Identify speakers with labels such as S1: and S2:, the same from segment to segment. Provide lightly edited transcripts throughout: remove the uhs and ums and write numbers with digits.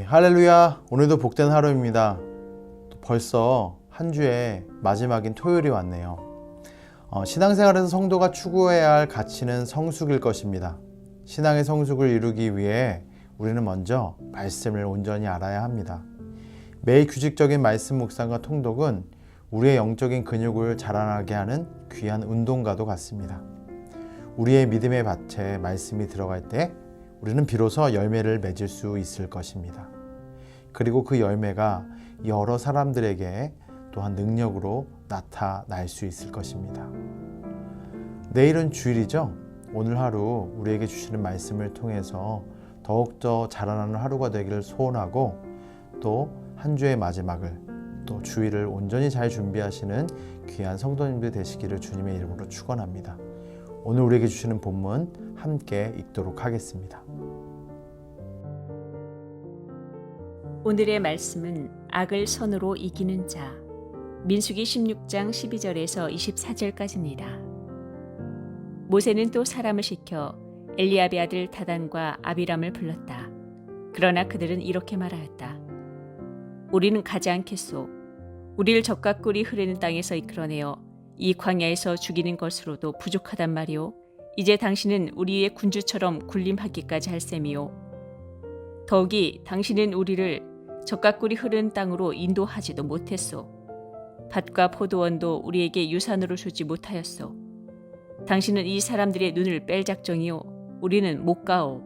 S1: 할렐루야. 오늘도 복된 하루입니다. 벌써 한 주의 마지막인 토요일이 왔네요. 신앙생활에서 성도가 추구해야 할 가치는 성숙일 것입니다. 신앙의 성숙을 이루기 위해 우리는 먼저 말씀을 온전히 알아야 합니다. 매일 규칙적인 말씀 묵상과 통독은 우리의 영적인 근육을 자라나게 하는 귀한 운동과도 같습니다. 우리의 믿음의 밭에 말씀이 들어갈 때 우리는 비로소 열매를 맺을 수 있을 것입니다. 그리고 그 열매가 여러 사람들에게 또한 능력으로 나타날 수 있을 것입니다. 내일은 주일이죠. 오늘 하루 우리에게 주시는 말씀을 통해서 더욱더 자라나는 하루가 되기를 소원하고, 또 한 주의 마지막을, 또 주일을 온전히 잘 준비하시는 귀한 성도님들 되시기를 주님의 이름으로 축원합니다. 오늘 우리에게 주시는 본문 함께 읽도록 하겠습니다.
S2: 오늘의 말씀은 악을 선으로 이기는 자, 민수기 16장 12절에서 24절까지입니다. 모세는 또 사람을 시켜 엘리압의 아들 다단과 아비람을 불렀다. 그러나 그들은 이렇게 말하였다. 우리는 가지 않겠소. 우리를 젖과 꿀이 흐르는 땅에서 이끌어내어 이 광야에서 죽이는 것으로도 부족하단 말이오. 이제 당신은 우리의 군주처럼 군림하기까지 할 셈이오. 더욱이 당신은 우리를 젖과 꿀이 흐르는 땅으로 인도하지도 못했소. 밭과 포도원도 우리에게 유산으로 주지 못하였소. 당신은 이 사람들의 눈을 뺄 작정이요, 우리는 못 가오.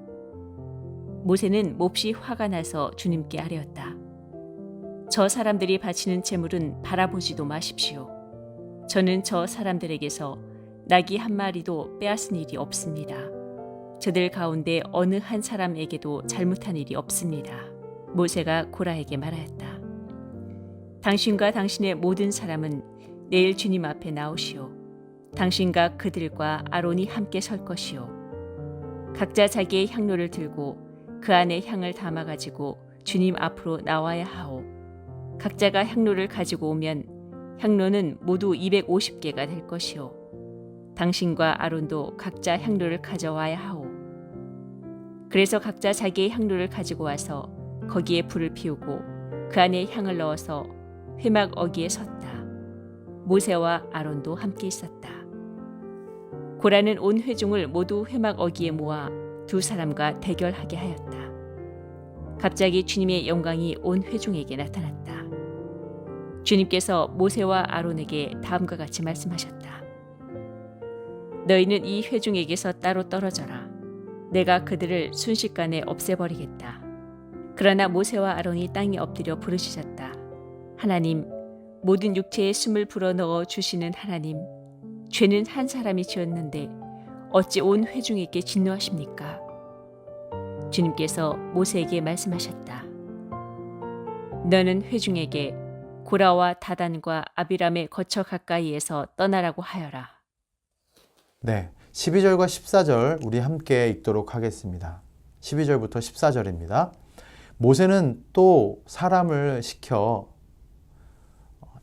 S2: 모세는 몹시 화가 나서 주님께 아뢰었다. 저 사람들이 바치는 제물은 바라보지도 마십시오. 저는 저 사람들에게서 나귀 한 마리도 빼앗은 일이 없습니다. 저들 가운데 어느 한 사람에게도 잘못한 일이 없습니다. 모세가 고라에게 말하였다. 당신과 당신의 모든 사람은 내일 주님 앞에 나오시오. 당신과 그들과 아론이 함께 설 것이오. 각자 자기의 향로를 들고 그 안에 향을 담아가지고 주님 앞으로 나와야 하오. 각자가 향로를 가지고 오면 향로는 모두 250개가 될 것이오. 당신과 아론도 각자 향로를 가져와야 하오. 그래서 각자 자기의 향로를 가지고 와서 거기에 불을 피우고 그 안에 향을 넣어서 회막 어기에 섰다. 모세와 아론도 함께 있었다. 고라는 온 회중을 모두 회막 어기에 모아 두 사람과 대결하게 하였다. 갑자기 주님의 영광이 온 회중에게 나타났다. 주님께서 모세와 아론에게 다음과 같이 말씀하셨다. 너희는 이 회중에게서 따로 떨어져라. 내가 그들을 순식간에 없애버리겠다. 그러나 모세와 아론이 땅에 엎드려 부르짖었다. 하나님, 모든 육체에 숨을 불어넣어 주시는 하나님, 죄는 한 사람이 지었는데 어찌 온 회중에게 진노하십니까? 주님께서 모세에게 말씀하셨다. 너는 회중에게 고라와 다단과 아비람의 거처 가까이에서 떠나라고 하여라.
S1: 네, 12절과 14절 우리 함께 읽도록 하겠습니다. 12절부터 14절입니다. 모세는 또 사람을 시켜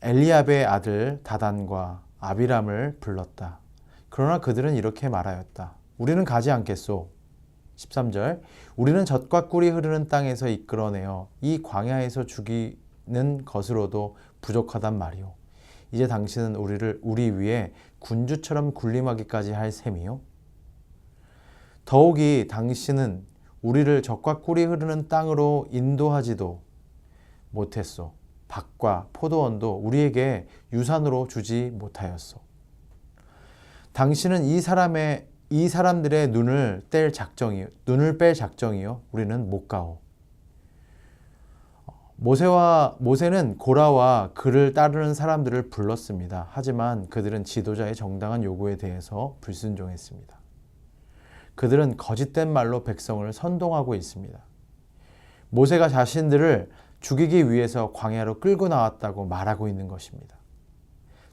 S1: 엘리압의 아들 다단과 아비람을 불렀다. 그러나 그들은 이렇게 말하였다. 우리는 가지 않겠소. 13절, 우리는 젖과 꿀이 흐르는 땅에서 이끌어내어 이 광야에서 죽이는 것으로도 부족하단 말이오. 이제 당신은 우리 위에 군주처럼 군림하기까지 할 셈이요. 더욱이 당신은 우리를 젖과 꿀이 흐르는 땅으로 인도하지도 못했소. 밭과 포도원도 우리에게 유산으로 주지 못하였소. 당신은 이 사람들의 눈을 뺄 작정이요. 우리는 못 가오. 모세는 고라와 그를 따르는 사람들을 불렀습니다. 하지만 그들은 지도자의 정당한 요구에 대해서 불순종했습니다. 그들은 거짓된 말로 백성을 선동하고 있습니다. 모세가 자신들을 죽이기 위해서 광야로 끌고 나왔다고 말하고 있는 것입니다.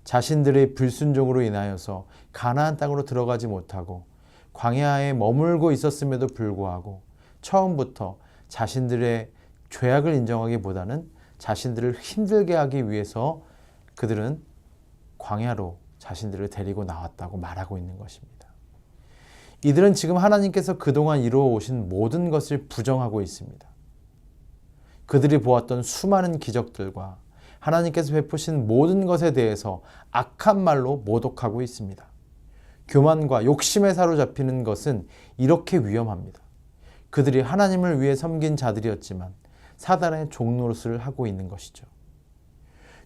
S1: 자신들의 불순종으로 인하여서 가나안 땅으로 들어가지 못하고 광야에 머물고 있었음에도 불구하고 처음부터 자신들의 죄악을 인정하기보다는 자신들을 힘들게 하기 위해서 그들은 광야로 자신들을 데리고 나왔다고 말하고 있는 것입니다. 이들은 지금 하나님께서 그동안 이루어 오신 모든 것을 부정하고 있습니다. 그들이 보았던 수많은 기적들과 하나님께서 베푸신 모든 것에 대해서 악한 말로 모독하고 있습니다. 교만과 욕심에 사로잡히는 것은 이렇게 위험합니다. 그들이 하나님을 위해 섬긴 자들이었지만 사단의 종노릇을 하고 있는 것이죠.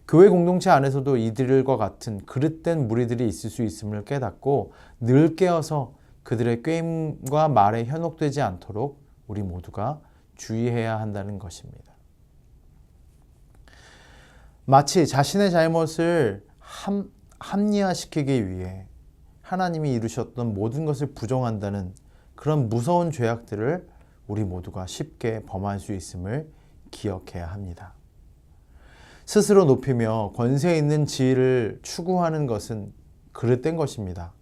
S1: 교회 공동체 안에서도 이들과 같은 그릇된 무리들이 있을 수 있음을 깨닫고 늘 깨어서 그들의 꾀임과 말에 현혹되지 않도록 우리 모두가 주의해야 한다는 것입니다. 마치 자신의 잘못을 합리화시키기 위해 하나님이 이루셨던 모든 것을 부정한다는 그런 무서운 죄악들을 우리 모두가 쉽게 범할 수 있음을 기억해야 합니다. 스스로 높이며 권세 있는 지위를 추구하는 것은 그릇된 것입니다.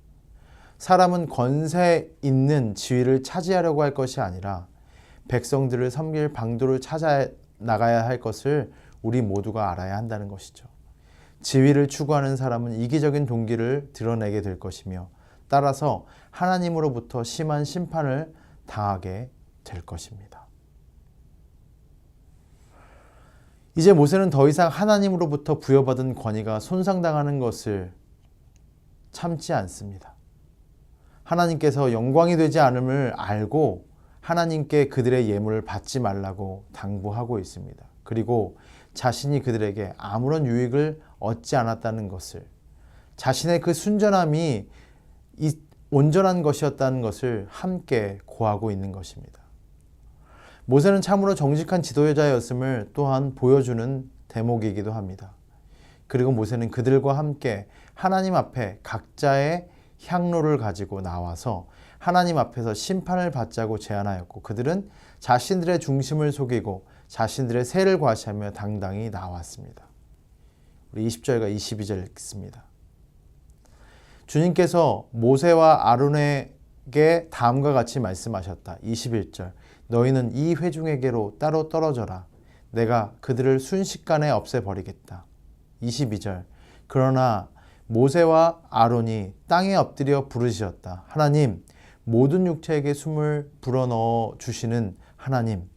S1: 사람은 권세 있는 지위를 차지하려고 할 것이 아니라 백성들을 섬길 방도를 찾아 나가야 할 것을 우리 모두가 알아야 한다는 것이죠. 지위를 추구하는 사람은 이기적인 동기를 드러내게 될 것이며 따라서 하나님으로부터 심한 심판을 당하게 될 것입니다. 이제 모세는 더 이상 하나님으로부터 부여받은 권위가 손상당하는 것을 참지 않습니다. 하나님께서 영광이 되지 않음을 알고 하나님께 그들의 예물을 받지 말라고 당부하고 있습니다. 그리고 자신이 그들에게 아무런 유익을 얻지 않았다는 것을, 자신의 그 순전함이 온전한 것이었다는 것을 함께 고하고 있는 것입니다. 모세는 참으로 정직한 지도자였음을 또한 보여주는 대목이기도 합니다. 그리고 모세는 그들과 함께 하나님 앞에 각자의 향로를 가지고 나와서 하나님 앞에서 심판을 받자고 제안하였고 그들은 자신들의 중심을 속이고 자신들의 세를 과시하며 당당히 나왔습니다. 우리 20절과 22절 읽습니다. 주님께서 모세와 아론에게 다음과 같이 말씀하셨다. 21절 너희는 이 회중에게로 따로 떨어져라. 내가 그들을 순식간에 없애버리겠다. 22절 그러나 모세와 아론이 땅에 엎드려 부르짖었다. 하나님, 모든 육체에게 숨을 불어넣어 주시는 하나님,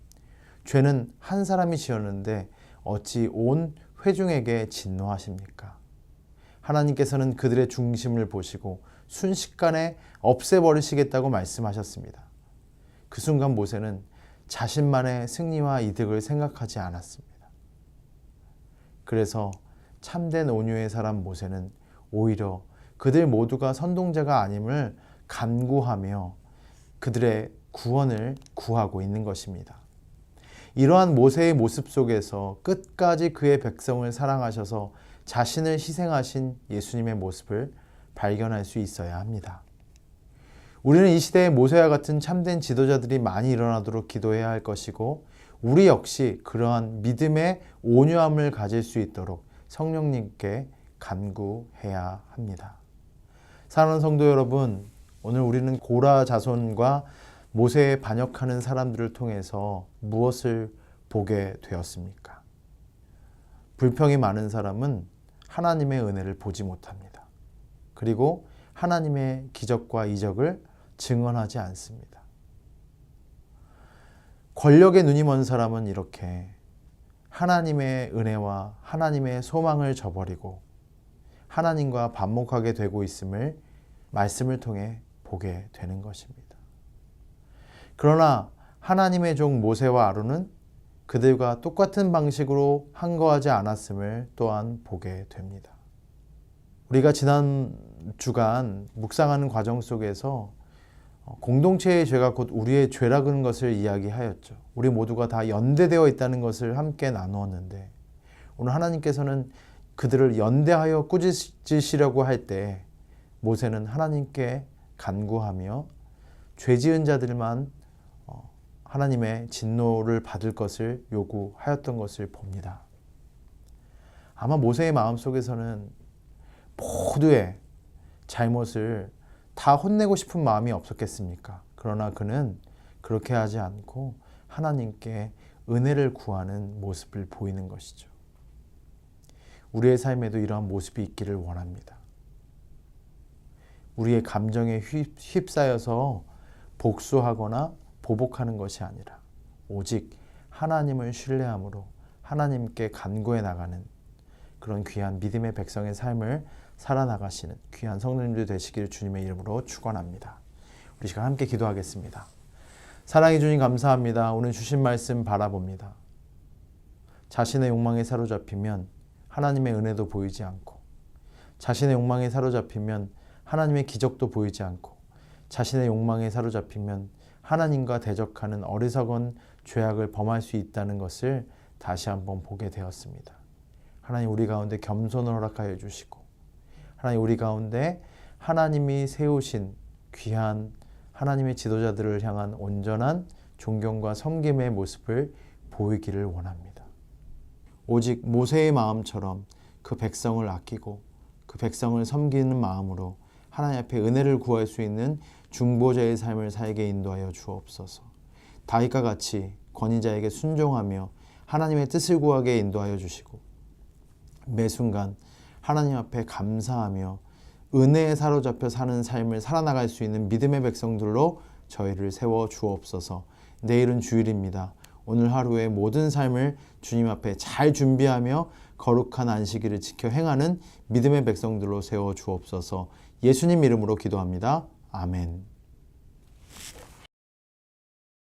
S1: 죄는 한 사람이 지었는데 어찌 온 회중에게 진노하십니까? 하나님께서는 그들의 중심을 보시고 순식간에 없애버리시겠다고 말씀하셨습니다. 그 순간 모세는 자신만의 승리와 이득을 생각하지 않았습니다. 그래서 참된 온유의 사람 모세는 오히려 그들 모두가 선동자가 아님을 간구하며 그들의 구원을 구하고 있는 것입니다. 이러한 모세의 모습 속에서 끝까지 그의 백성을 사랑하셔서 자신을 희생하신 예수님의 모습을 발견할 수 있어야 합니다. 우리는 이 시대에 모세와 같은 참된 지도자들이 많이 일어나도록 기도해야 할 것이고 우리 역시 그러한 믿음의 온유함을 가질 수 있도록 성령님께 간구해야 합니다. 사랑하는 성도 여러분, 오늘 우리는 고라 자손과 모세에 반역하는 사람들을 통해서 무엇을 보게 되었습니까? 불평이 많은 사람은 하나님의 은혜를 보지 못합니다. 그리고 하나님의 기적과 이적을 증언하지 않습니다. 권력에 눈이 먼 사람은 이렇게 하나님의 은혜와 하나님의 소망을 저버리고 하나님과 반목하게 되고 있음을 말씀을 통해 보게 되는 것입니다. 그러나 하나님의 종 모세와 아론은 그들과 똑같은 방식으로 항거하지 않았음을 또한 보게 됩니다. 우리가 지난 주간 묵상하는 과정 속에서 공동체의 죄가 곧 우리의 죄라는 것을 이야기하였죠. 우리 모두가 다 연대되어 있다는 것을 함께 나누었는데 오늘 하나님께서는 그들을 연대하여 꾸짖으시려고 할 때 모세는 하나님께 간구하며 죄 지은 자들만 하나님의 진노를 받을 것을 요구하였던 것을 봅니다. 아마 모세의 마음속에서는 모두의 잘못을 다 혼내고 싶은 마음이 없었겠습니까? 그러나 그는 그렇게 하지 않고 하나님께 은혜를 구하는 모습을 보이는 것이죠. 우리의 삶에도 이러한 모습이 있기를 원합니다. 우리의 감정에 휩싸여서 복수하거나 보복하는 것이 아니라 오직 하나님을 신뢰함으로 하나님께 간구해 나가는 그런 귀한 믿음의 백성의 삶을 살아나가시는 귀한 성도님들 되시기를 주님의 이름으로 축원합니다. 우리 시간 함께 기도하겠습니다. 사랑해 주님 감사합니다. 오늘 주신 말씀 바라봅니다. 자신의 욕망에 사로잡히면 하나님의 은혜도 보이지 않고, 자신의 욕망에 사로잡히면 하나님의 기적도 보이지 않고, 자신의 욕망에 사로잡히면 하나님과 대적하는 어리석은 죄악을 범할 수 있다는 것을 다시 한번 보게 되었습니다. 하나님, 우리 가운데 겸손을 허락하여 주시고, 하나님, 우리 가운데 하나님이 세우신 귀한 하나님의 지도자들을 향한 온전한 존경과 섬김의 모습을 보이기를 원합니다. 오직 모세의 마음처럼 그 백성을 아끼고 그 백성을 섬기는 마음으로 하나님 앞에 은혜를 구할 수 있는 중보자의 삶을 살게 인도하여 주옵소서. 다윗과 같이 권위자에게 순종하며 하나님의 뜻을 구하게 인도하여 주시고, 매 순간 하나님 앞에 감사하며 은혜에 사로잡혀 사는 삶을 살아나갈 수 있는 믿음의 백성들로 저희를 세워 주옵소서. 내일은 주일입니다. 오늘 하루의 모든 삶을 주님 앞에 잘 준비하며 거룩한 안식일을 지켜 행하는 믿음의 백성들로 세워 주옵소서. 예수님 이름으로 기도합니다. 아멘.